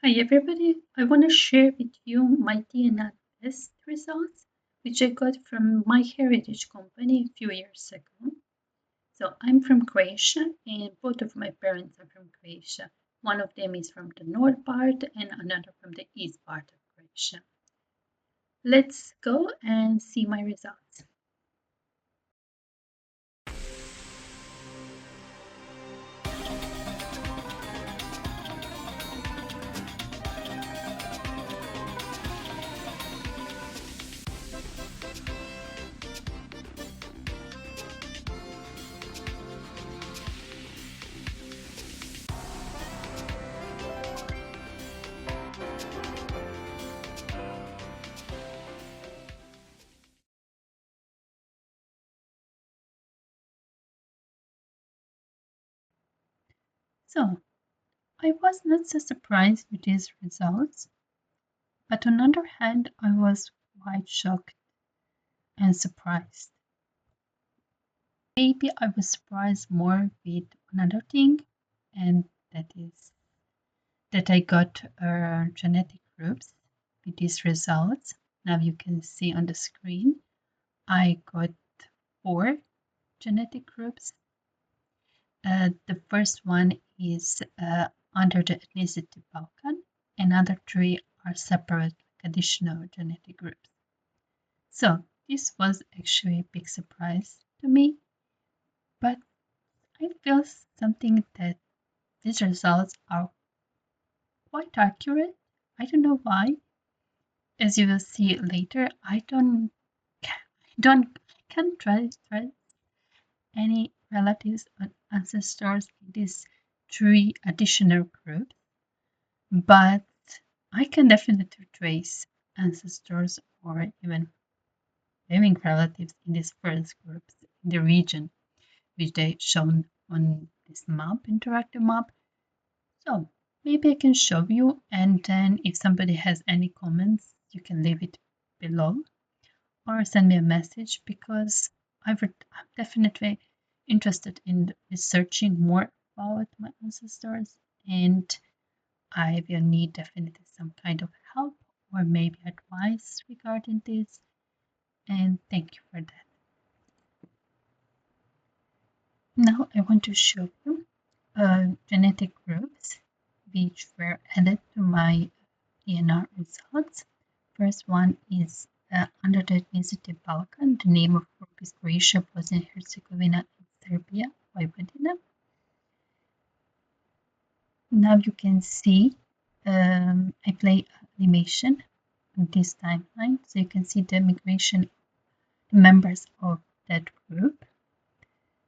Hi everybody, I want to share with you my DNA test results which I got from My Heritage company a few years ago. So I'm from Croatia and both of my parents are from Croatia. One of them is from the north part and another from the east part of Croatia. Let's go and see my results. So I was not so surprised with these results, but on the other hand, I was quite shocked and surprised. Maybe I was surprised more with another thing, and that is that I got genetic groups with these results. Now you can see on the screen, I got 4 genetic groups. The first one is under the ethnicity Balkan, and other 3 are separate additional genetic groups. So this was actually a big surprise to me, but I feel something that these results are quite accurate. I don't know why. As you will see later, I can't trust any relatives or ancestors in these 3 additional groups, but I can definitely trace ancestors or even living relatives in these first groups in the region which they shown on this map, interactive map. So maybe I can show you, and then if somebody has any comments, you can leave it below or send me a message, because I'm definitely interested in researching more about my ancestors, and I will need definitely some kind of help or maybe advice regarding this. And thank you for that. Now I want to show you genetic groups which were added to my DNA results. First one is under the ethnicity Balkan. The name of group is Croatia, Bosnia and Herzegovina, and Serbia, Vojvodina. Now you can see I play animation on this timeline, so you can see the migration members of that group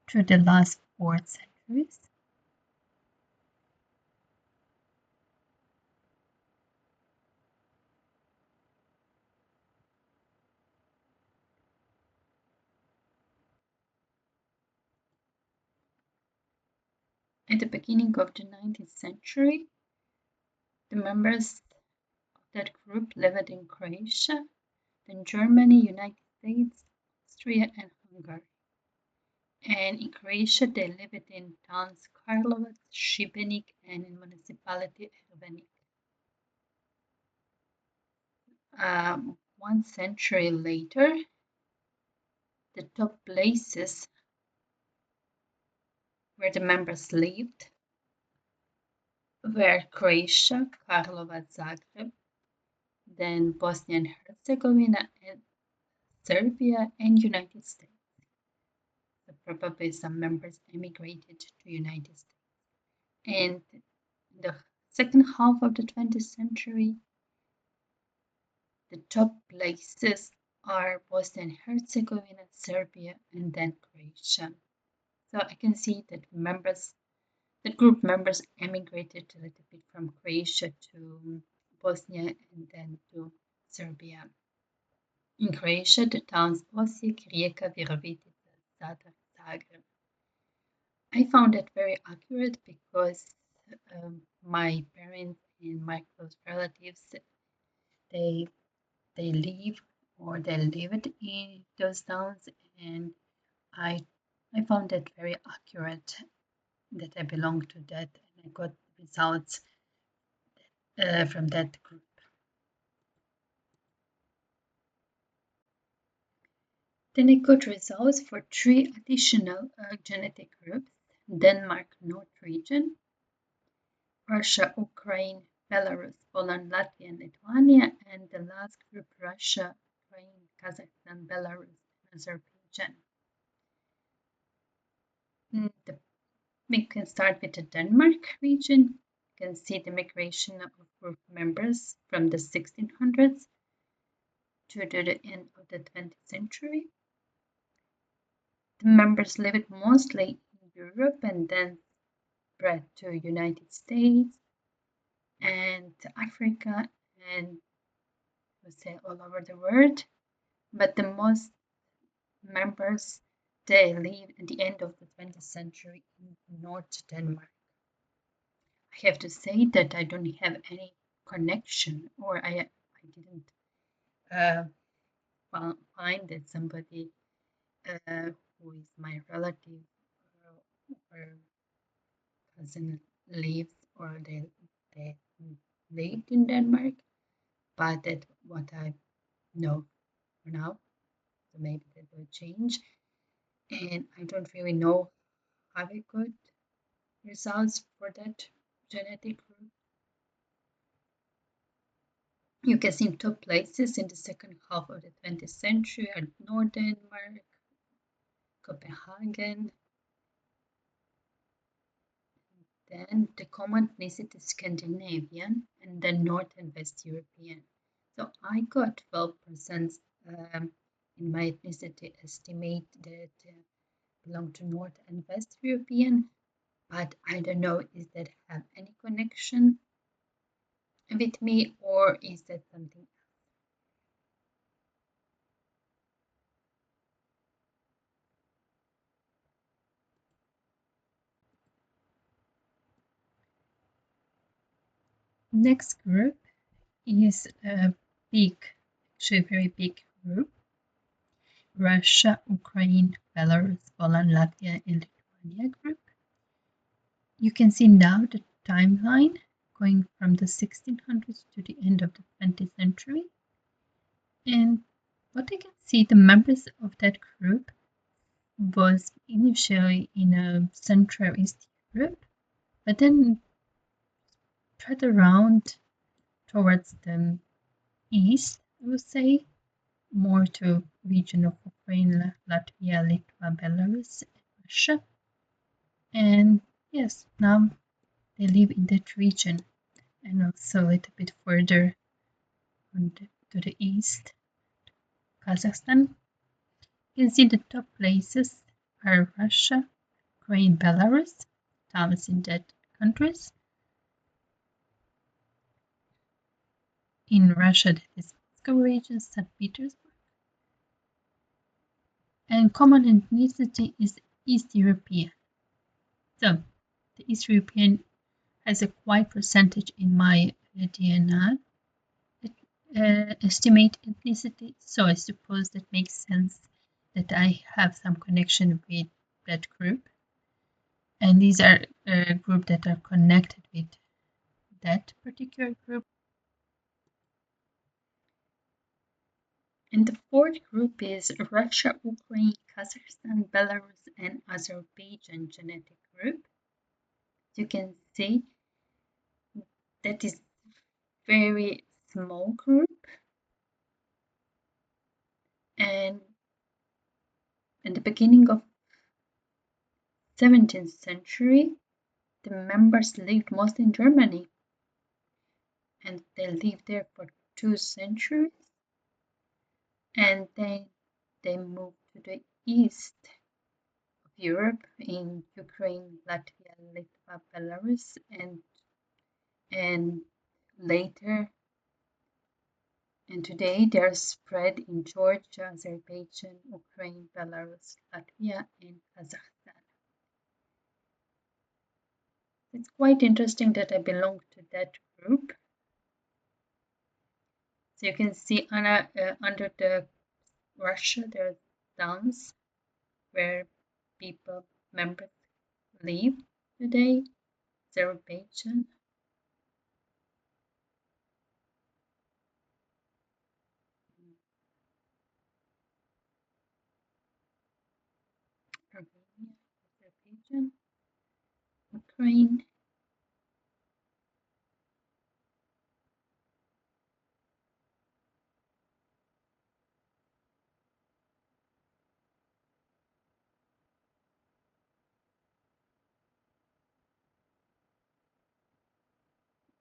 through the last 4 centuries. At the beginning of the 19th century, the members of that group lived in Croatia, then Germany, United States, Austria, and Hungary. And in Croatia, they lived in towns Karlovac, Šibenik, and in municipality Ervenik. 1 century later, the top places where the members lived were Croatia, Karlovac, Zagreb, then Bosnia and Herzegovina, and Serbia, and United States. So probably some members emigrated to United States. And in the second half of the 20th century, the top places are Bosnia and Herzegovina, Serbia, and then Croatia. So I can see that the group members emigrated a little bit from Croatia to Bosnia and then to Serbia. In Croatia, the towns Osijek, Rijeka, Virovitica, Zadar, Zagreb. I found that very accurate because my parents and my close relatives, they live or they lived in those towns, and I found that very accurate that I belong to that, and I got results from that group. Then I got results for 3 additional genetic groups: Denmark North region, Russia, Ukraine, Belarus, Poland, Latvia, and Lithuania, and the last group Russia, Ukraine, Kazakhstan, Belarus, and Azerbaijan. We can start with the Denmark region. You can see the migration of group members from the 1600s to the end of the 20th century. The members lived mostly in Europe and then spread to United States and Africa and all over the world. But the most members, they live at the end of the 20th century in North Denmark. I have to say that I don't have any connection, or I didn't find that somebody who is my relative or cousin lives or they lived in Denmark, but that's what I know for now. So maybe that will change. And I don't really know how I got results for that genetic group. You can see top places in the second half of the 20th century are North Denmark, Copenhagen. Then the common ethnicity is Scandinavian and then North and West European. So I got 12% in my ethnicity estimate that belong to North and West European, but I don't know is that have any connection with me or is that something else? Next group is a actually very big group. Russia, Ukraine, Belarus, Poland, Latvia, and Lithuania group. You can see now the timeline going from the 1600s to the end of the 20th century. And what I can see, the members of that group was initially in Central East Europe, but then spread around towards the east, I would say, more to region of Ukraine, Latvia, Lithuania, Belarus, and Russia. And yes, now they live in that region and also a little bit further to the east, Kazakhstan. You can see the top places are Russia, Ukraine, Belarus, towns in that countries. In Russia, that is Moscow region, St. Petersburg. And common ethnicity is East European. So the East European has a quite percentage in my DNA estimate ethnicity. So I suppose that makes sense that I have some connection with that group. And these are a group that are connected with that particular group. And the fourth group is Russia, Ukraine, Kazakhstan, Belarus, and Azerbaijan genetic group. You can see that is very small group. And in the beginning of 17th century, the members lived mostly in Germany. And they lived there for 2 centuries. And then they moved to the east of Europe in Ukraine, Latvia, Lithuania, Belarus, and later and today they are spread in Georgia, Azerbaijan, Ukraine, Belarus, Latvia, and Kazakhstan. It's quite interesting that I belong to that group. So you can see under the Russia, there are towns where members live today. Azerbaijan, Armenia, Azerbaijan, Ukraine,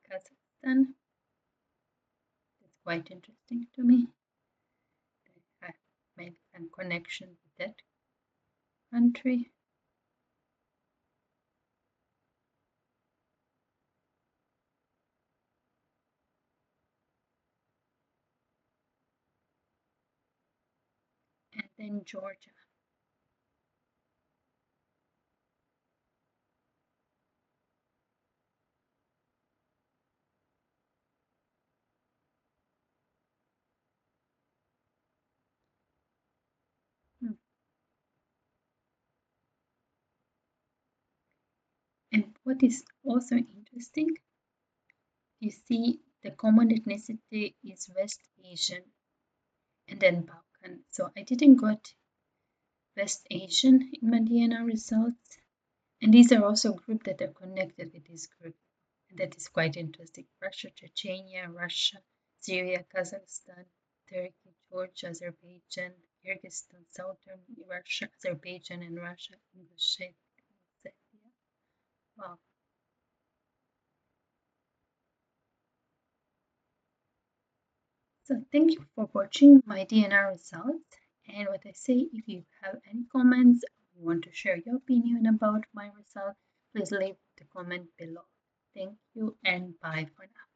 Kazakhstan. It's quite interesting to me. I have made a connection with that country. And then Georgia. Hmm. And what is also interesting, you see the common ethnicity is West Asian and then Balkan. So I didn't got West Asian in my DNA results. And these are also groups that are connected with this group. And that is quite interesting. Russia, Chechnya, Russia, Syria, Kazakhstan, Turkey, Georgia, Azerbaijan, Kyrgyzstan, Southern Russia, Azerbaijan, and Russia, Ingushetia. Wow. So thank you for watching my DNA results. And what I say, if you have any comments, or you want to share your opinion about my result, please leave the comment below. Thank you and bye for now.